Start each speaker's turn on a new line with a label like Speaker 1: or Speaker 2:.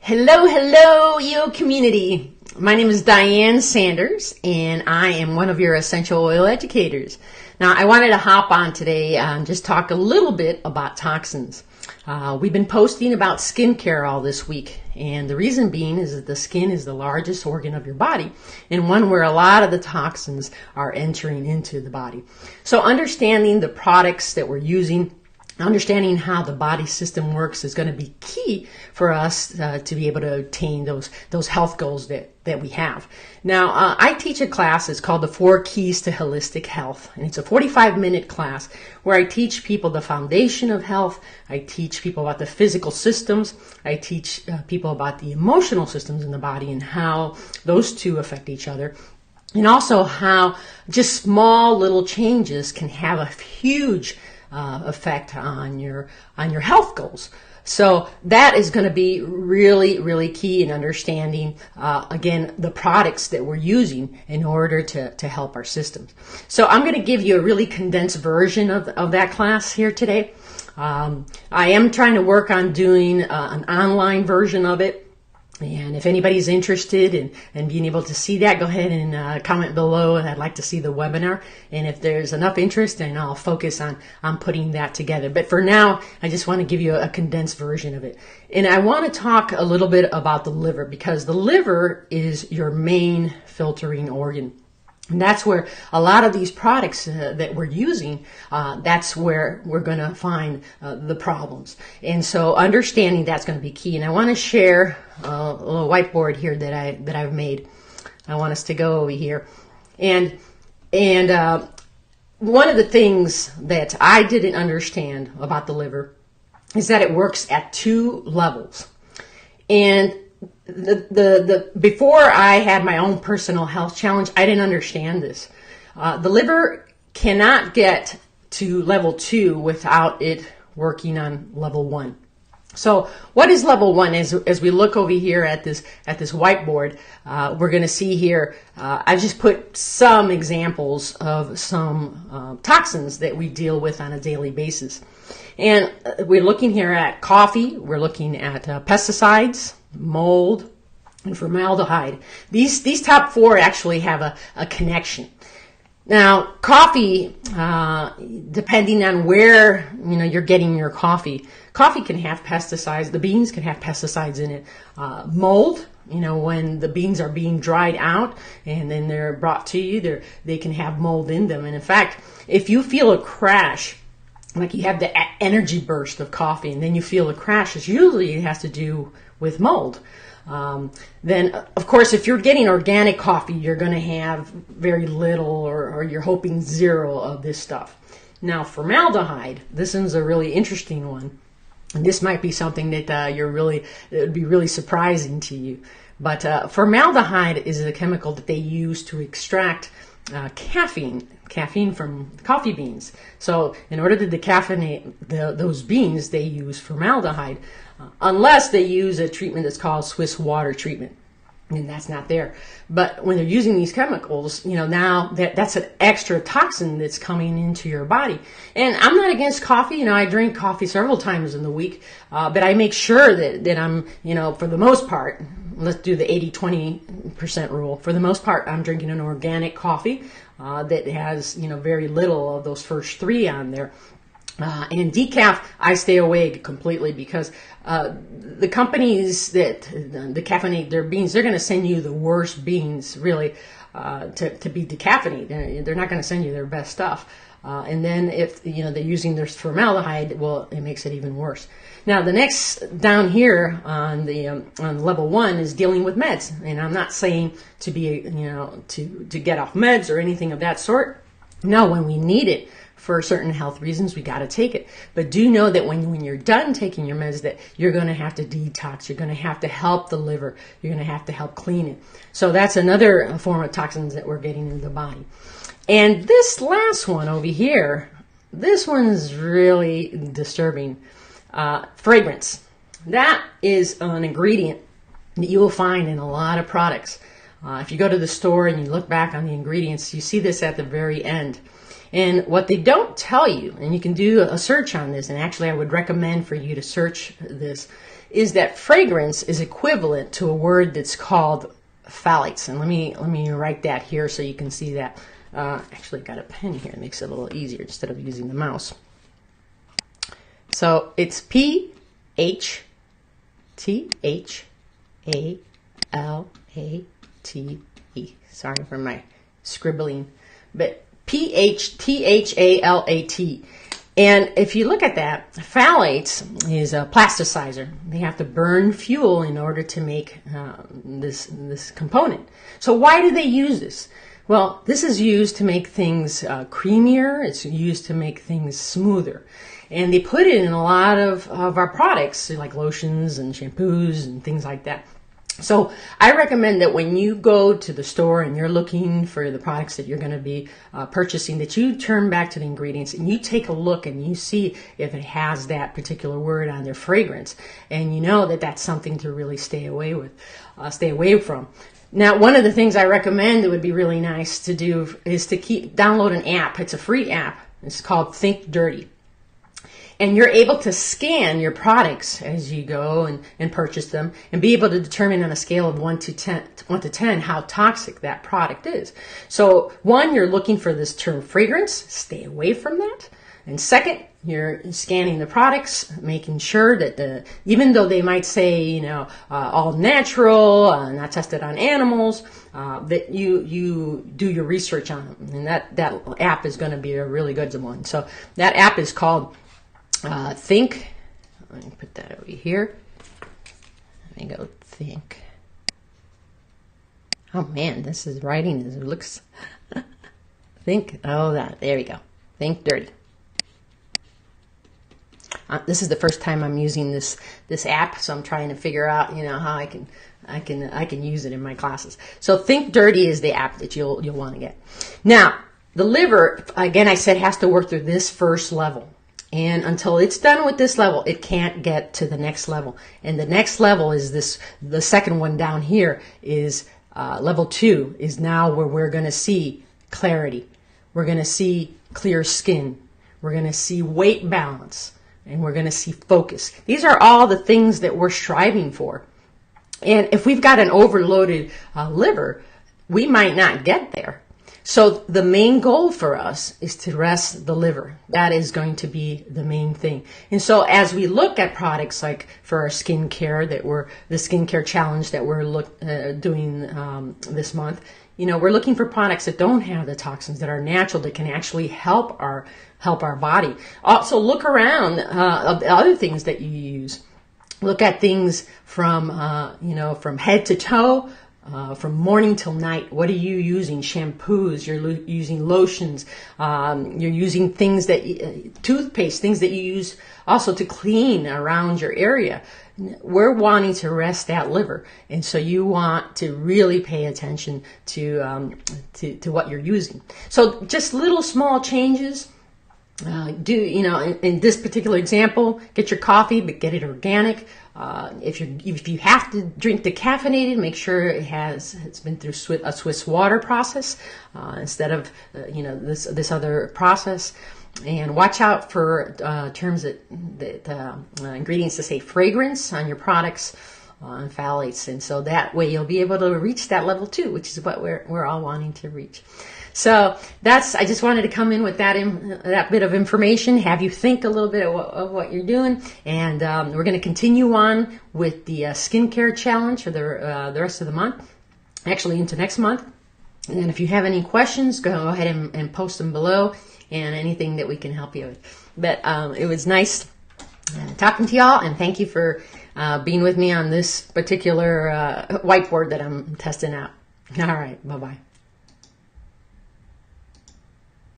Speaker 1: Hello, hello, yo community. My name is Diane Sanders, and I am one of your essential oil educators. Now, I wanted to hop on today and just talk a little bit about toxins. We've been posting about skincare all this week, and the reason being is that the skin is the largest organ of your body, and one where a lot of the toxins are entering into the body. So understanding the products that we're using, understanding how the body system works is going to be key for us to be able to attain those health goals that we have. Now, I teach a class. It's called the 4 Keys to Holistic Health, and it's a 45-minute class where I teach people the foundation of health. I teach people about the physical systems. I teach people about the emotional systems in the body and how those two affect each other. And also how just small little changes can have a huge effect on your health goals. So that is going to be really, really key in understanding, again, the products that we're using in order to help our systems. So I'm going to give you a really condensed version of that class here today. I am trying to work on doing an online version of it. And if anybody's interested in being able to see that, go ahead and comment below. I'd like to see the webinar. And if there's enough interest, then I'll focus on putting that together. But for now, I just want to give you a condensed version of it. And I want to talk a little bit about the liver, because the liver is your main filtering organ. And that's where a lot of these products that we're using, that's where we're going to find the problems. And so understanding that's going to be key. And I want to share a little whiteboard here that I've made. I want us to go over here. And one of the things that I didn't understand about the liver is that it works at 2 levels. And before I had my own personal health challenge, I didn't understand this. The liver cannot get to level 2 without it working on level 1. So what is level 1? As we look over here at this whiteboard, we're going to see here, I've just put some examples of some toxins that we deal with on a daily basis. And we're looking here at coffee, we're looking at pesticides, mold, and formaldehyde. These top 4 actually have a connection. Now, coffee, depending on where you're getting your coffee can have pesticides. The beans can have pesticides in it. Mold, when the beans are being dried out and then they're brought to you, they can have mold in them. And in fact, if you feel a crash, like you have the energy burst of coffee and then you feel a crash, it has to do with mold. Then, of course, if you're getting organic coffee, you're going to have very little or you're hoping 0 of this stuff. Now, formaldehyde, this one's a really interesting one. And this might be something that it would be really surprising to you. But formaldehyde is a chemical that they use to extract caffeine from coffee beans. So in order to decaffeinate those beans, they use formaldehyde, unless they use a treatment that's called Swiss water treatment. And that's not there. But when they're using these chemicals, now that's an extra toxin that's coming into your body. And I'm not against coffee. I drink coffee several times in the week, but I make sure that I'm, for the most part, let's do the 80-20% rule. For the most part, I'm drinking an organic coffee that has, very little of those first 3 on there. And decaf, I stay away completely, because the companies that decaffeinate their beans, they're going to send you the worst beans, really, to be decaffeinated. They're not going to send you their best stuff. And then if they're using their formaldehyde, well, it makes it even worse. Now, the next down here on level 1 is dealing with meds, and I'm not saying to be to get off meds or anything of that sort. No, when we need it for certain health reasons, we got to take it. But do know that when you're done taking your meds, that you're going to have to detox. You're going to have to help the liver. You're going to have to help clean it. So that's another form of toxins that we're getting into the body. And this last one over here, this one is really disturbing. Fragrance. That is an ingredient that you will find in a lot of products. If you go to the store and you look back on the ingredients, you see this at the very end. And what they don't tell you, and you can do a search on this, and actually I would recommend for you to search this, is that fragrance is equivalent to a word that's called phthalates. And let me write that here so you can see that. Actually got a pen here, it makes it a little easier instead of using the mouse. So it's PHTHALATE. Sorry for my scribbling, but PHTHALATE. And if you look at that, phthalates is a plasticizer. They have to burn fuel in order to make this component. So why do they use this? Well, this is used to make things creamier. It's used to make things smoother. And they put it in a lot of our products, like lotions and shampoos and things like that. So I recommend that when you go to the store and you're looking for the products that you're going to be purchasing, that you turn back to the ingredients and you take a look and you see if it has that particular word on their fragrance, and you know that that's something to really stay away from. Now, one of the things I recommend that would be really nice to do is to download an app. It's a free app. It's called Think Dirty. And you're able to scan your products as you go and purchase them, and be able to determine on a scale of 1 to 10 how toxic that product is. So 1, you're looking for this term fragrance, stay away from that. And second, you're scanning the products, making sure that even though they might say, all natural, not tested on animals, that you do your research on them. And that app is going to be a really good one. So that app is called Think. Let me put that over here. Let me go Think. Oh man, this is writing. It looks. Think. Oh, there we go. Think Dirty. This is the first time I'm using this app, so I'm trying to figure out, how I can use it in my classes. So Think Dirty is the app that you'll want to get. Now, the liver, again, I said, has to work through this first level. And until it's done with this level, it can't get to the next level. And the next level is the second one down here is level 2, is now where we're going to see clarity. We're going to see clear skin. We're going to see weight balance. And we're going to see focus. These are all the things that we're striving for. And if we've got an overloaded liver, we might not get there. So the main goal for us is to rest the liver. That is going to be the main thing. And so as we look at products like for our skincare, the skincare challenge that we're doing this month, we're looking for products that don't have the toxins, that are natural, that can actually help our body. Also look around other things that you use. Look at things from head to toe. From morning till night, what are you using? Shampoos, you're using lotions, you're using things toothpaste, things that you use also to clean around your area. We're wanting to rest that liver, and so you want to really pay attention to what you're using. So just little small changes. In this particular example, get your coffee, but get it organic. If you have to drink decaffeinated, make sure it's been through a Swiss water process instead of this other process. And watch out for terms that ingredients to say fragrance on your products and phthalates, and so that way you'll be able to reach that level 2, which is what we're all wanting to reach. So I just wanted to come in with that bit of information, have you think a little bit of what you're doing, and we're going to continue on with the skincare challenge for the rest of the month, actually into next month. And if you have any questions, go ahead and post them below, and anything that we can help you with. But it was nice talking to y'all, and thank you for being with me on this particular whiteboard that I'm testing out. All right, bye-bye.